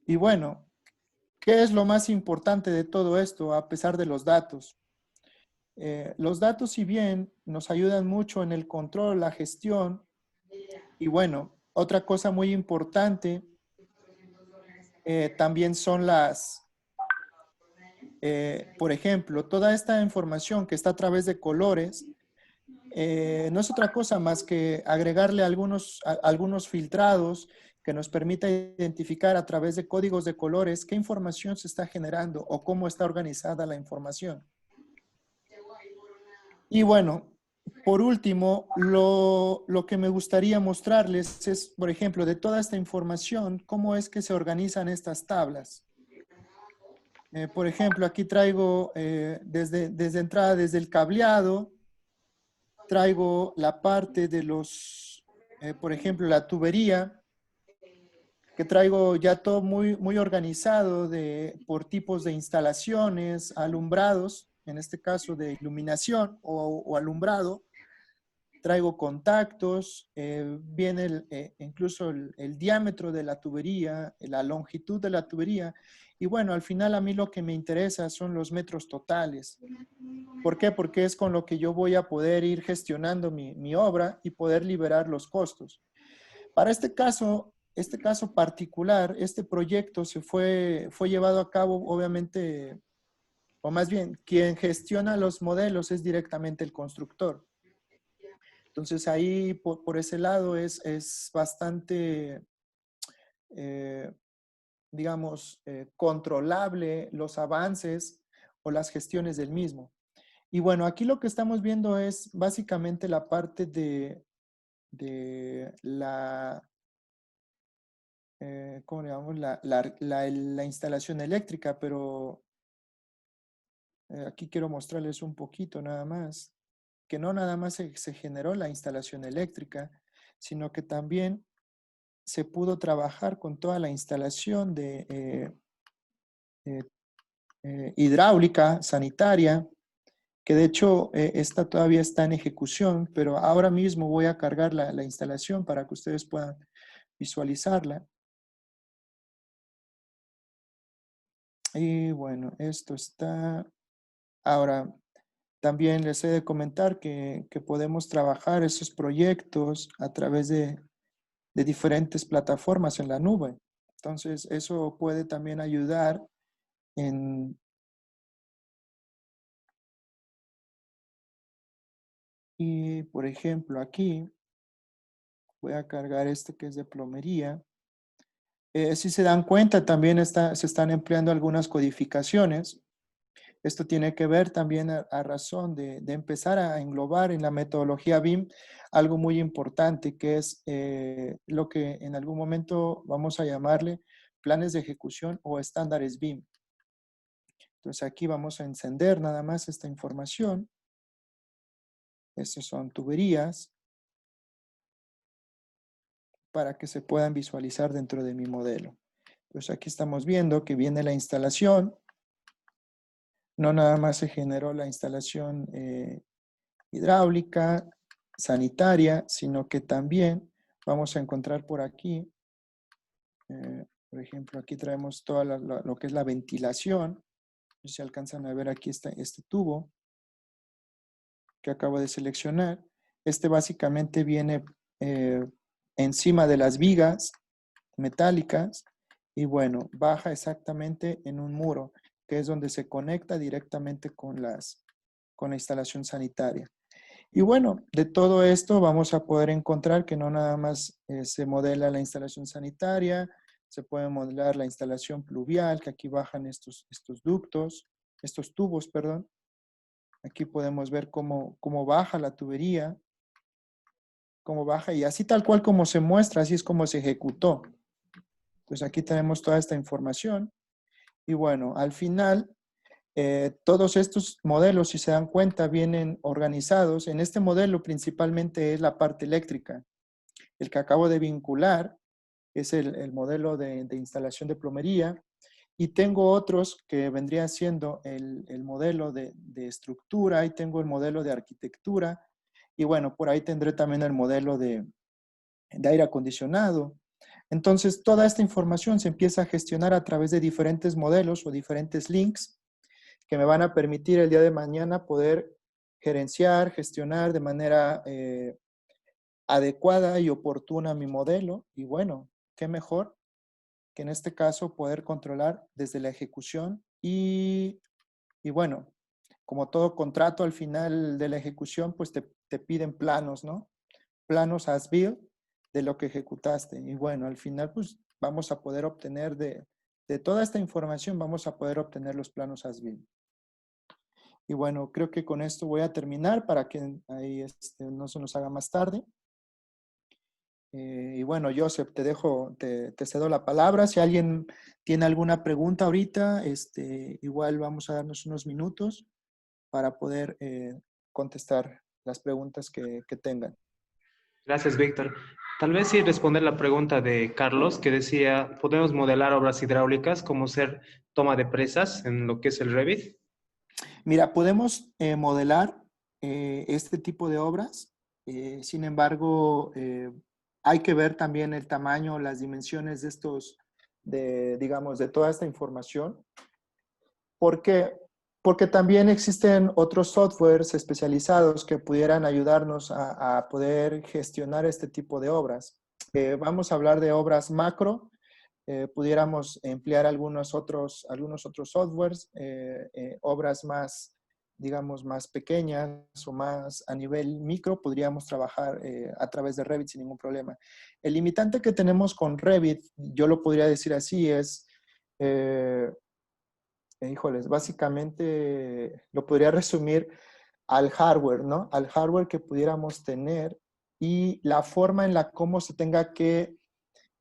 Y bueno, ¿qué es lo más importante de todo esto a pesar de los datos? Los datos, si bien nos ayudan mucho en el control, la gestión, y bueno, otra cosa muy importante también son por ejemplo, toda esta información que está a través de colores, no es otra cosa más que agregarle algunos filtrados que nos permita identificar a través de códigos de colores qué información se está generando o cómo está organizada la información. Y bueno, por último, lo que me gustaría mostrarles es, por ejemplo, de toda esta información, cómo es que se organizan estas tablas. Por ejemplo, aquí traigo desde entrada, desde el cableado, traigo la parte de por ejemplo, la tubería, que traigo ya todo muy organizado por tipos de instalaciones, alumbrados, en este caso de iluminación o alumbrado. Traigo contactos, viene incluso el diámetro de la tubería, la longitud de la tubería. Y bueno, al final a mí lo que me interesa son los metros totales. ¿Por qué? Porque es con lo que yo voy a poder ir gestionando mi obra y poder liberar los costos. Para este caso particular, este proyecto fue llevado a cabo, obviamente, o más bien, quien gestiona los modelos es directamente el constructor. Entonces ahí, por ese lado, es bastante, eh, digamos, controlable los avances o las gestiones del mismo. Y bueno, aquí lo que estamos viendo es básicamente la parte de la, ¿cómo le llamamos? La instalación eléctrica, pero aquí quiero mostrarles un poquito nada más, que no nada más se generó la instalación eléctrica, sino que también se pudo trabajar con toda la instalación de eh, hidráulica, sanitaria, que de hecho esta todavía está en ejecución, pero ahora mismo voy a cargar la instalación para que ustedes puedan visualizarla. Y bueno, esto está. Ahora, también les he de comentar que podemos trabajar esos proyectos a través de diferentes plataformas en la nube. Entonces, eso puede también ayudar en. Y, por ejemplo, aquí voy a cargar este que es de plomería. Si se dan cuenta, también se están empleando algunas codificaciones. Esto tiene que ver también a razón de empezar a englobar en la metodología BIM algo muy importante, que es lo que en algún momento vamos a llamarle planes de ejecución o estándares BIM. Entonces aquí vamos a encender nada más esta información. Estas son tuberías para que se puedan visualizar dentro de mi modelo. Pues aquí estamos viendo que viene la instalación. No nada más se generó la instalación hidráulica, sanitaria, sino que también vamos a encontrar por aquí, por ejemplo, aquí traemos todo lo que es la ventilación. No sé si alcanzan a ver aquí este tubo que acabo de seleccionar. Este básicamente viene encima de las vigas metálicas y bueno, baja exactamente en un muro, que es donde se conecta directamente con la instalación sanitaria. Y bueno, de todo esto vamos a poder encontrar que no nada más se modela la instalación sanitaria, se puede modelar la instalación pluvial, que aquí bajan estos ductos, estos tubos, perdón. Aquí podemos ver cómo baja la tubería, cómo baja, y así tal cual como se muestra, así es como se ejecutó. Pues aquí tenemos toda esta información. Y bueno, al final, todos estos modelos, si se dan cuenta, vienen organizados. En este modelo principalmente es la parte eléctrica. El que acabo de vincular es el modelo de instalación de plomería. Y tengo otros que vendrían siendo el modelo de estructura. Y tengo el modelo de arquitectura. Y bueno, por ahí tendré también el modelo de aire acondicionado. Entonces, toda esta información se empieza a gestionar a través de diferentes modelos o diferentes links que me van a permitir el día de mañana poder gerenciar, gestionar de manera adecuada y oportuna mi modelo. Y bueno, qué mejor que en este caso poder controlar desde la ejecución y bueno, como todo contrato al final de la ejecución, pues te piden planos, ¿no? Planos as built de lo que ejecutaste. Y bueno, al final pues vamos a poder obtener de toda esta información, vamos a poder obtener los planos as built. Y bueno, creo que con esto voy a terminar para que ahí no se nos haga más tarde. Y bueno, Joseph, te cedo la palabra. Si alguien tiene alguna pregunta ahorita, igual vamos a darnos unos minutos para poder contestar las preguntas que tengan. Gracias, Víctor. Tal vez sí responder la pregunta de Carlos, que decía, ¿podemos modelar obras hidráulicas como ser toma de presas en lo que es el Revit? Mira, podemos modelar este tipo de obras. Sin embargo, hay que ver también el tamaño, las dimensiones digamos, de toda esta información. Porque también existen otros softwares especializados que pudieran ayudarnos a poder gestionar este tipo de obras. vamos a hablar de obras macro, pudiéramos emplear algunos otros softwares, obras más, digamos, más pequeñas o más a nivel micro, podríamos trabajar a través de Revit sin ningún problema. El limitante que tenemos con Revit, yo lo podría decir así, es, eh, híjoles, básicamente lo podría resumir al hardware, ¿no? Al hardware que pudiéramos tener y la forma en la cómo se tenga que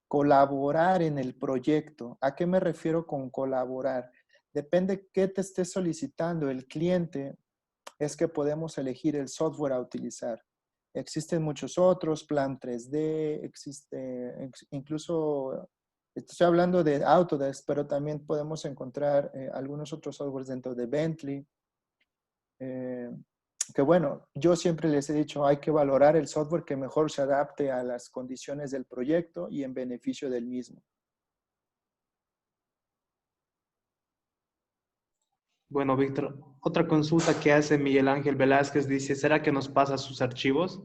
colaborar en el proyecto. ¿A qué me refiero con colaborar? Depende qué te esté solicitando el cliente, es que podemos elegir el software a utilizar. Existen muchos otros, Plan 3D, existe incluso, estoy hablando de Autodesk, pero también podemos encontrar algunos otros softwares dentro de Bentley. Eh, que bueno, yo siempre les he dicho, hay que valorar el software que mejor se adapte a las condiciones del proyecto y en beneficio del mismo. Bueno, Víctor, otra consulta que hace Miguel Ángel Velázquez dice, ¿será que nos pasa sus archivos?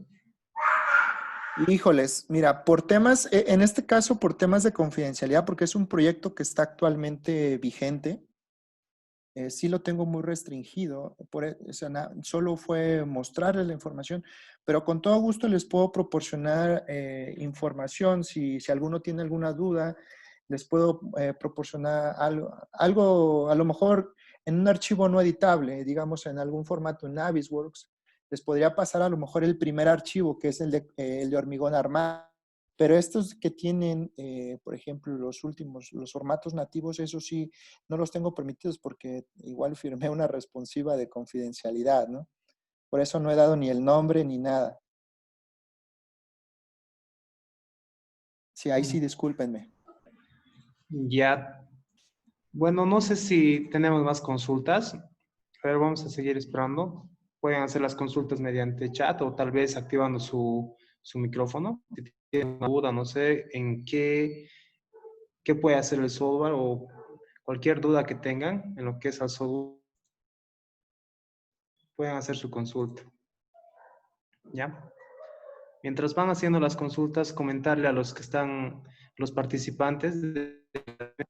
Híjoles, mira, por temas, en este caso por temas de confidencialidad, porque es un proyecto que está actualmente vigente, sí lo tengo muy restringido, o sea, solo fue mostrarles la información, pero con todo gusto les puedo proporcionar información. Si alguno tiene alguna duda, les puedo proporcionar algo, a lo mejor en un archivo no editable, digamos en algún formato en Navisworks, les podría pasar a lo mejor el primer archivo, que es el de hormigón armado. Pero estos que tienen, por ejemplo, los formatos nativos, eso sí, no los tengo permitidos porque igual firmé una responsiva de confidencialidad, ¿no? Por eso no he dado ni el nombre ni nada. Sí, ahí sí, discúlpenme. Ya, bueno, no sé si tenemos más consultas, pero vamos a seguir esperando. Pueden hacer las consultas mediante chat o tal vez activando su micrófono. Si tienen una duda, no sé en qué puede hacer el software o cualquier duda que tengan en lo que es al software, pueden hacer su consulta. ¿Ya? Mientras van haciendo las consultas, comentarle a los que están, los participantes,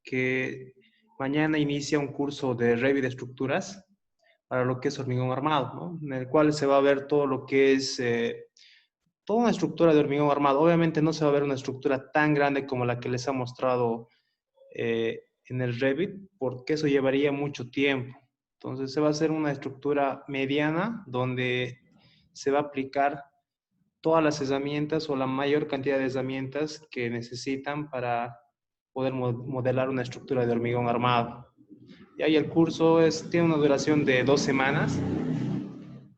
que mañana inicia un curso de Revit de estructuras para lo que es hormigón armado, ¿no? En el cual se va a ver todo lo que es toda una estructura de hormigón armado. Obviamente no se va a ver una estructura tan grande como la que les ha mostrado en el Revit, porque eso llevaría mucho tiempo. Entonces se va a hacer una estructura mediana donde se va a aplicar todas las herramientas o la mayor cantidad de herramientas que necesitan para poder modelar una estructura de hormigón armado. Y ahí el curso tiene una duración de 2 semanas.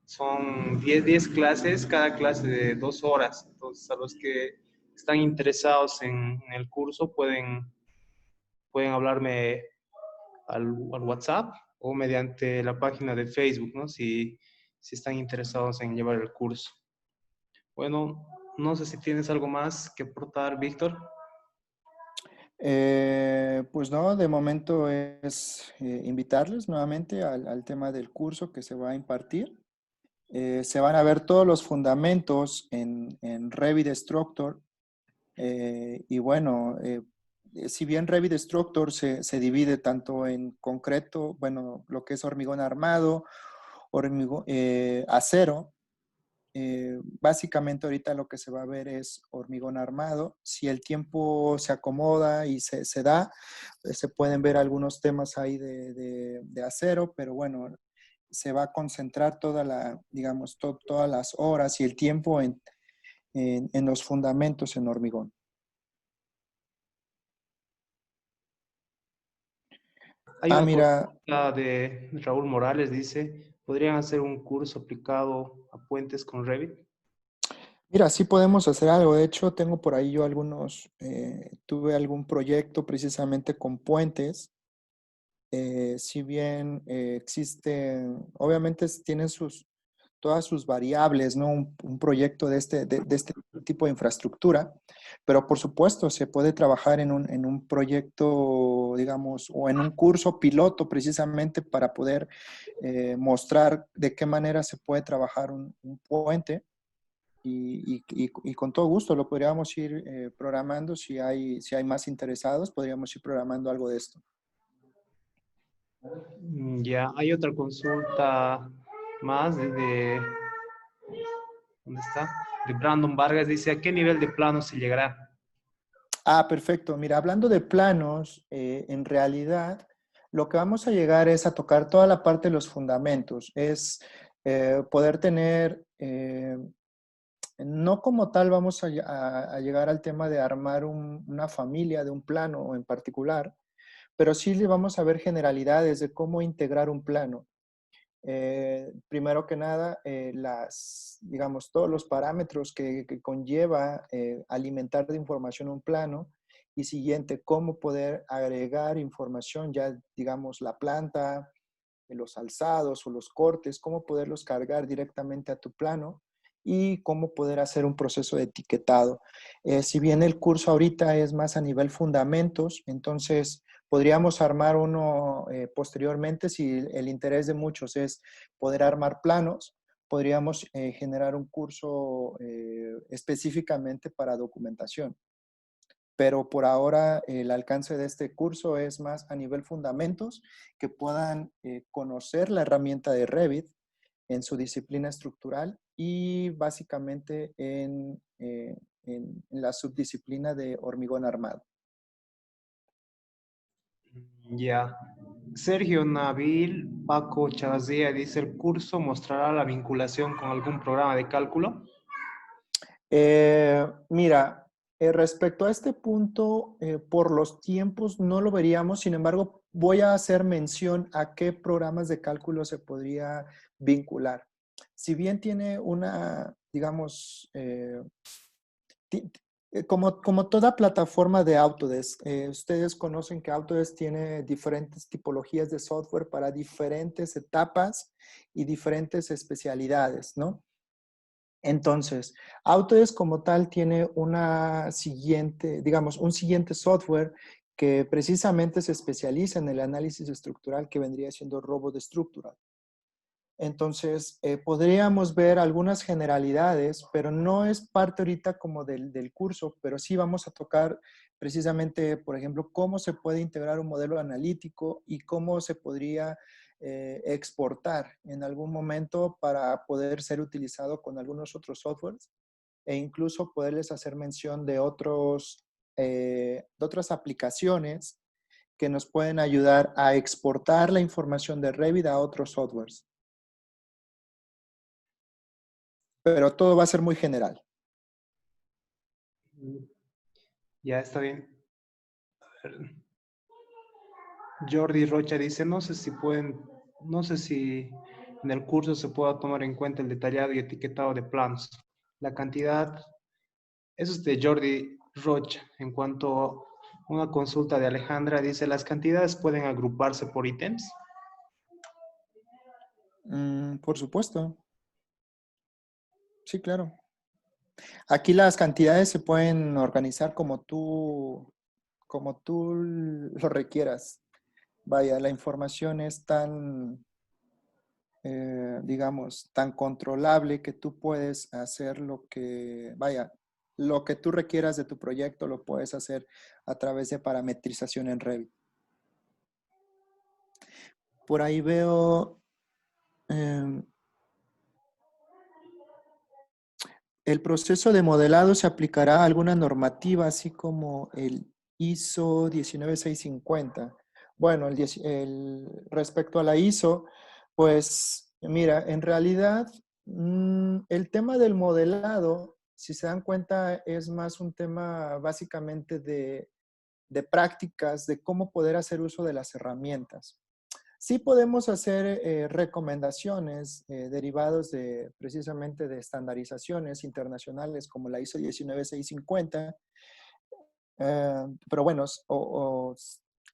Son 10 clases, cada clase de 2 horas. Entonces, a los que están interesados en el curso pueden hablarme al WhatsApp o mediante la página de Facebook, ¿no? Si están interesados en llevar el curso. Bueno, no sé si tienes algo más que aportar, Víctor. Pues no, de momento es invitarles nuevamente al tema del curso que se va a impartir. Se van a ver todos los fundamentos en Revit Structure. Y bueno, si bien Revit Structure se divide tanto en concreto, bueno, lo que es hormigón armado, acero, básicamente ahorita lo que se va a ver es hormigón armado. Si el tiempo se acomoda y se da, se pueden ver algunos temas ahí de acero, pero bueno, se va a concentrar digamos, todas las horas y el tiempo en los fundamentos en hormigón. Hay Ah, una mira, consulta de Raúl Morales, dice, ¿podrían hacer un curso aplicado a puentes con Revit? mira, sí podemos hacer algo. De hecho, tengo por ahí yo tuve algún proyecto precisamente con puentes. Si bien existen, obviamente tienen todas sus variables, ¿no? Un proyecto de este tipo de infraestructura, pero por supuesto se puede trabajar en un proyecto, digamos, o en un curso piloto precisamente para poder mostrar de qué manera se puede trabajar un puente. y con todo gusto lo podríamos ir programando. Si hay más interesados, podríamos ir programando algo de esto. Ya, hay otra consulta más ¿dónde está? De Brandon Vargas, dice, ¿a qué nivel de plano se llegará? Ah, perfecto. Mira, hablando de planos, en realidad lo que vamos a llegar es a tocar toda la parte de los fundamentos. Es poder tener, no como tal vamos a llegar al tema de armar una familia de un plano en particular, pero sí le vamos a ver generalidades de cómo integrar un plano. Primero que nada, digamos, todos los parámetros que conlleva alimentar de información un plano, y siguiente, cómo poder agregar información, ya digamos, la planta, los alzados o los cortes, cómo poderlos cargar directamente a tu plano y cómo poder hacer un proceso de etiquetado. Si bien el curso ahorita es más a nivel fundamentos, entonces podríamos armar uno posteriormente. Si el interés de muchos es poder armar planos, podríamos generar un curso específicamente para documentación. Pero por ahora el alcance de este curso es más a nivel fundamentos, que puedan conocer la herramienta de Revit en su disciplina estructural y básicamente en la subdisciplina de hormigón armado. Ya. Sergio Nabil Paco Chavazía dice, ¿el curso mostrará la vinculación con algún programa de cálculo? Mira, respecto a este punto, por los tiempos no lo veríamos. Sin embargo, voy a hacer mención a qué programas de cálculo se podría vincular. Si bien tiene una, digamos, como toda plataforma de Autodesk, ustedes conocen que Autodesk tiene diferentes tipologías de software para diferentes etapas y diferentes especialidades, ¿no? Entonces, Autodesk como tal tiene una siguiente, digamos, un siguiente software que precisamente se especializa en el análisis estructural, que vendría siendo Robot Structural. Entonces, podríamos ver algunas generalidades, pero no es parte ahorita como del curso, pero sí vamos a tocar precisamente, por ejemplo, cómo se puede integrar un modelo analítico y cómo se podría exportar en algún momento para poder ser utilizado con algunos otros softwares, e incluso poderles hacer mención de otras aplicaciones que nos pueden ayudar a exportar la información de Revit a otros softwares. Pero todo va a ser muy general. Ya está bien. A ver. Jordi Rocha dice, no sé si en el curso se pueda tomar en cuenta el detallado y etiquetado de planos. La cantidad, eso es de Jordi Rocha. En cuanto a una consulta de Alejandra, dice, ¿las cantidades pueden agruparse por ítems? Por supuesto. Sí, claro. Aquí las cantidades se pueden organizar como tú lo requieras. Vaya, la información es tan, digamos, tan controlable que tú puedes hacer lo que tú requieras de tu proyecto lo puedes hacer a través de parametrización en Revit. Por ahí veo, el proceso de modelado se aplicará a alguna normativa, así como el ISO 19650. Bueno, respecto a la ISO, pues mira, en realidad el tema del modelado, si se dan cuenta, es más un tema básicamente de prácticas, de cómo poder hacer uso de las herramientas. Sí podemos hacer recomendaciones derivados precisamente de estandarizaciones internacionales como la ISO 19650, pero bueno,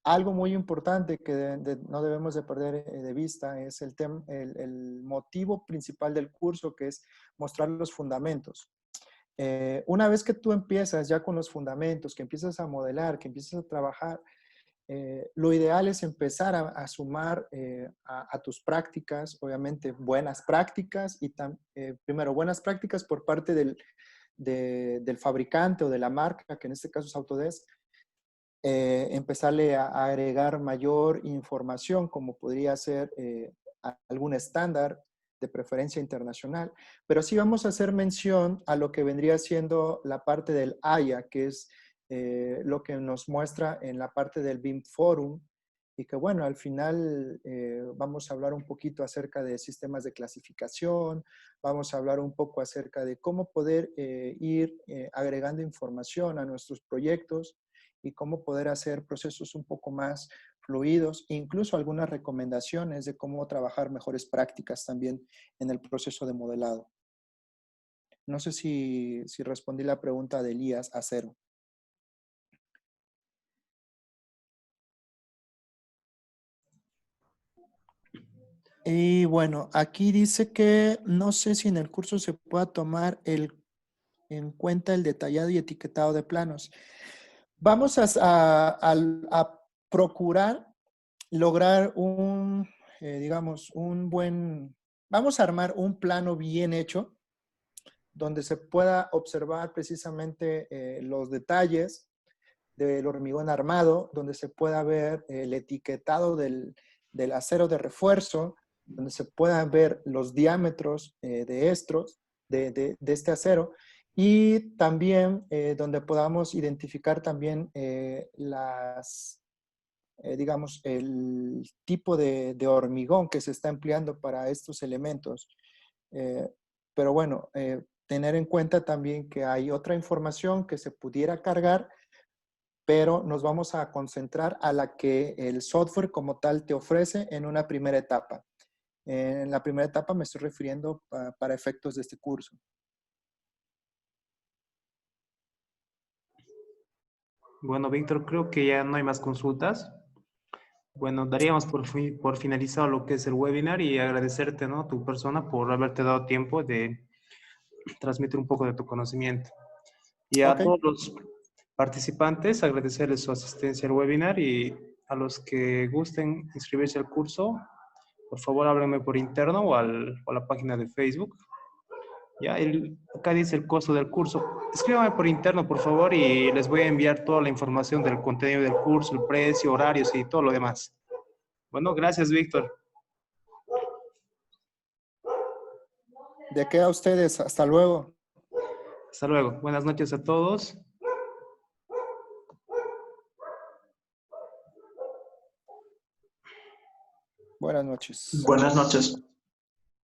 algo muy importante que no debemos de perder de vista es el motivo principal del curso, que es mostrar los fundamentos. Una vez que tú empiezas ya con los fundamentos, que empiezas a modelar, que empiezas a trabajar, lo ideal es empezar a sumar a tus prácticas, obviamente buenas prácticas, y primero buenas prácticas por parte del fabricante o de la marca, que en este caso es Autodesk, empezarle a agregar mayor información, como podría ser algún estándar de preferencia internacional, pero sí vamos a hacer mención a lo que vendría siendo la parte del AIA, que es lo que nos muestra en la parte del BIM Forum, y que bueno, al final vamos a hablar un poquito acerca de sistemas de clasificación, vamos a hablar un poco acerca de cómo poder ir agregando información a nuestros proyectos y cómo poder hacer procesos un poco más fluidos, incluso algunas recomendaciones de cómo trabajar mejores prácticas también en el proceso de modelado. No sé si respondí la pregunta de Elías Acero. Y bueno, aquí dice que no sé si en el curso se pueda tomar en cuenta el detallado y etiquetado de planos. Vamos a procurar lograr digamos, vamos a armar un plano bien hecho, donde se pueda observar precisamente los detalles del hormigón armado, donde se pueda ver el etiquetado del acero de refuerzo, donde se puedan ver los diámetros de estros de este acero, y también donde podamos identificar también digamos, el tipo de hormigón que se está empleando para estos elementos. Eh, pero bueno, tener en cuenta también que hay otra información que se pudiera cargar, pero nos vamos a concentrar a la que el software como tal te ofrece en una primera etapa. En la primera etapa me estoy refiriendo para efectos de este curso. Bueno, Víctor, creo que ya no hay más consultas. Bueno, daríamos por finalizado lo que es el webinar y agradecerte, ¿no? Tu persona por haberte dado tiempo de transmitir un poco de tu conocimiento. Y a Ok, todos los participantes, agradecerles su asistencia al webinar y a los que gusten inscribirse al curso, por favor háblenme por interno o a la página de Facebook. Ya, acá dice el costo del curso. Escríbame por interno, por favor, y les voy a enviar toda la información del contenido del curso, el precio, horarios y todo lo demás. Bueno, gracias, Víctor. de qué a ustedes, hasta luego. Hasta luego. Buenas noches a todos. Buenas noches. Buenas noches.